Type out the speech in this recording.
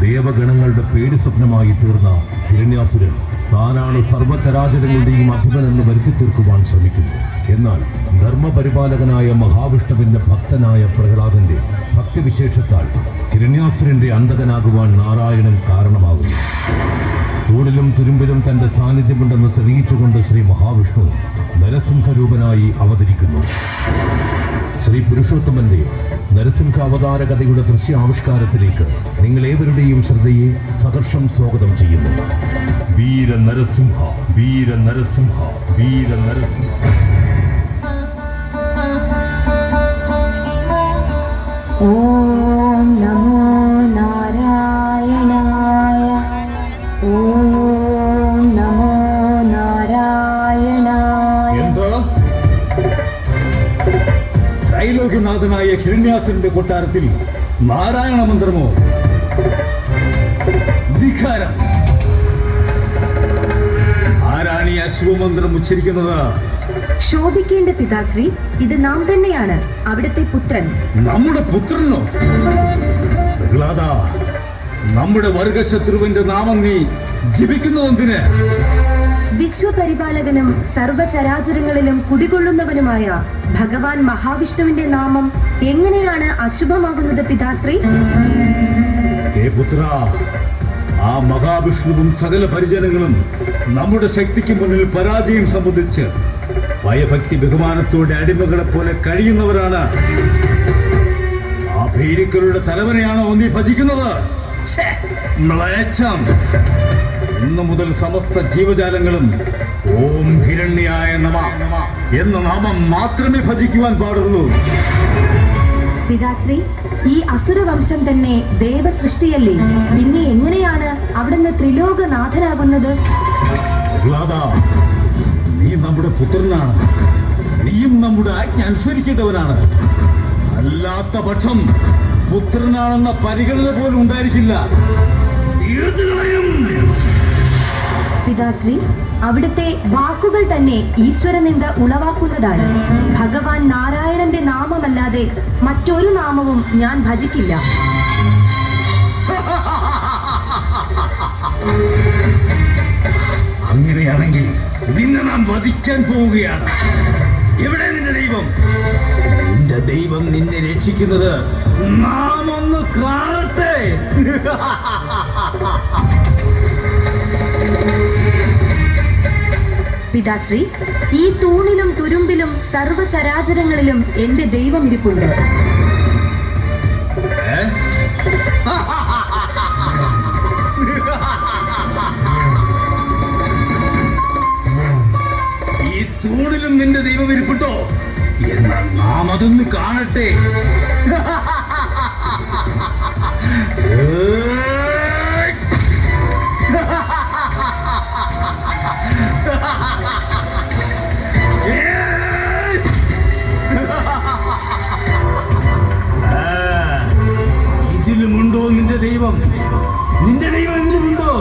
ദേവഗണങ്ങളുടെ പേടി സ്വപ്നമായി തീർന്ന ഹിരണ്യാസുരൻ താനാണ് സർവചരാചരങ്ങളുടെയും അധിപനെന്ന് വരുത്തി തീർക്കുവാൻ ശ്രമിക്കുന്നു. എന്നാൽ ധർമ്മപരിപാലകനായ മഹാവിഷ്ണുവിന്റെ ഭക്തനായ പ്രഹ്ലാദന്റെ ഭക്തിവിശേഷത്താൽ ഹിരണ്യാസുരന്റെ അന്തകനാകുവാൻ നാരായണൻ കാരണമാകുന്നു. തൂണിലും തുരുമ്പിലും തന്റെ സാന്നിധ്യമുണ്ടെന്ന് തെളിയിച്ചുകൊണ്ട് ശ്രീ മഹാവിഷ്ണു നരസിംഹരൂപനായി അവതരിക്കുന്നു. ശ്രീ പുരുഷോത്തമന്റെ നരസിംഹ അവതാര കഥയുടെ ദൃശ്യാവിഷ്കാരത്തിലേക്ക് നിങ്ങളേവരുടെയും ശ്രദ്ധയെ സഹർഷം സ്വാഗതം ചെയ്യുന്നു. വീര നരസിംഹ, വീര നരസിംഹ, വീര നരസിംഹ. ഓം നമോ നാരായണായ. ഓം നമോ നാരായണായ. ത്രൈലോക്യനാഥനായ ഹിരണ്യാസുരന്റെ കൊട്ടാരത്തിൽ നാരായണ മന്ത്രമോ? ധിക്കാരം! ആരാണ് ഈ അശുഭമന്ത്രം ഉച്ചരിക്കുന്നത്? ശോഭിക്കേണ്ട പിതാശ്രീ, ഇത് നാം തന്നെയാണ്, അവിടുത്തെ പുത്രൻ. നമ്മുടെ പുത്രനോ? പ്രഹ്ലാദ, നമ്മുടെ വർഗശത്രുവിന്റെ നാമം നീ ജപിക്കുന്നു എന്തിന്? വിശ്വപരിപാലകനും സർവചരാചരങ്ങളിലും കുടികൊള്ളുന്നവനുമായ ഭഗവാൻ മഹാവിഷ്ണുവിന്റെ നാമം എങ്ങനെയാണ് അശുഭമാകുന്നത് പിതാശ്രീ? ഹേ പുത്ര, ആ മഹാവിഷ്ണുവും സകല പരിജനങ്ങളും നമ്മുടെ ശക്തിക്ക് മുന്നിൽ പരാജയം സംബന്ധിച്ച് ഭയഭക്തി ബഹുമാനത്തോടെ അടിമകളെ പോലെ കഴിയുന്നവരാണ്. ആ ഭീരുക്കളുടെ തലവനെയാണോ നീ ഭജിക്കുന്നത്? മ്ലേച്ഛം! ഇന്നു മുതൽ സമസ്ത ജീവജാലങ്ങളും ഓം ഹിരണ്യായ നമഃ എന്ന നാമം മാത്രമേ ഭജിക്കുവാൻ പാടുള്ളൂ. പിതാശ്രീ, ഈ അസുരവംശം തന്നെ ദേവസൃഷ്ടിയല്ലേ? പിന്നെ എങ്ങനെയാണ് അവിടുന്ന് ത്രിലോകനാഥനാകുന്നത്? നീ നമ്മുടെ പുത്രനാണ്. നീയും നമ്മുടെ ആജ്ഞ അനുസരിക്കേണ്ടവനാണ്. അല്ലാത്ത പക്ഷം പുത്രനാണെന്ന പരിഗണന പോലും ഉണ്ടായിരിക്കില്ല. പിതാശ്രീ, അവിടുത്തെ വാക്കുകൾ തന്നെ ഈശ്വരനിന്ദ ഉളവാക്കുന്നതാണ്. ഭഗവാൻ നാരായണന്റെ നാമമല്ലാതെ മറ്റൊരു നാമവും ഞാൻ ഭജിക്കില്ല. അങ്ങനെയാണെങ്കിൽ നിന്നെ നാം വധിക്കാൻ പോവുകയാണ്. എവിടെ നിന്റെ ദൈവം? നിന്റെ ദൈവം നിന്നെ രക്ഷിക്കുന്നത് നാം ഒന്ന് കാണട്ടെ. പിതാശ്രീ, ഈ തൂണിലും തുരുമ്പിലും സർവചരാചരങ്ങളിലും എന്റെ ദൈവം ഇരിപ്പുണ്ട്. ഈ തൂണിലും നിന്റെ ദൈവം ഇരിപ്പുണ്ടോ? എന്നാൽ നാം അതൊന്ന് കാണട്ടെ. ഇതിലുമുണ്ടോ നിന്റെ ദൈവം? നിന്റെ ദൈവം ഇതിലുമുണ്ടോ?